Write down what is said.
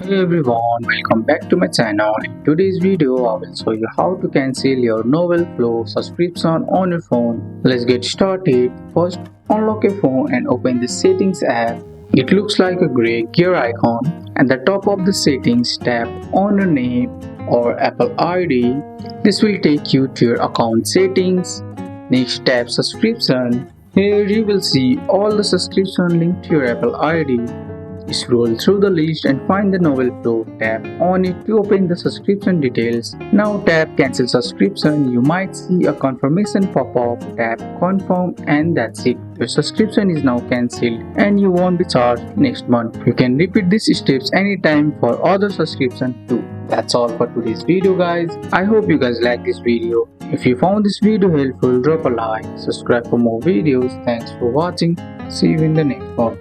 Hey everyone, welcome back to my channel. In today's video, I will show you how to cancel your NovelFlow subscription on your phone. Let's get started. First, unlock your phone and open the Settings app. It looks like a gray gear icon. At the top of the settings, tap on your name or Apple ID. This will take you to your account settings. Next, tap subscription. Here you will see all the subscription linked to your Apple ID. Scroll through the list and find the NovelFlow. Tap on it to open the subscription details. Now tap cancel subscription. You might see a confirmation pop up. Tap confirm and that's it. Your subscription is now cancelled and you won't be charged next month. You can repeat these steps anytime for other subscription too. That's all for today's video guys. I hope you guys like this video. If you found this video helpful, drop a like, subscribe for more videos. Thanks for watching. See you in the next one.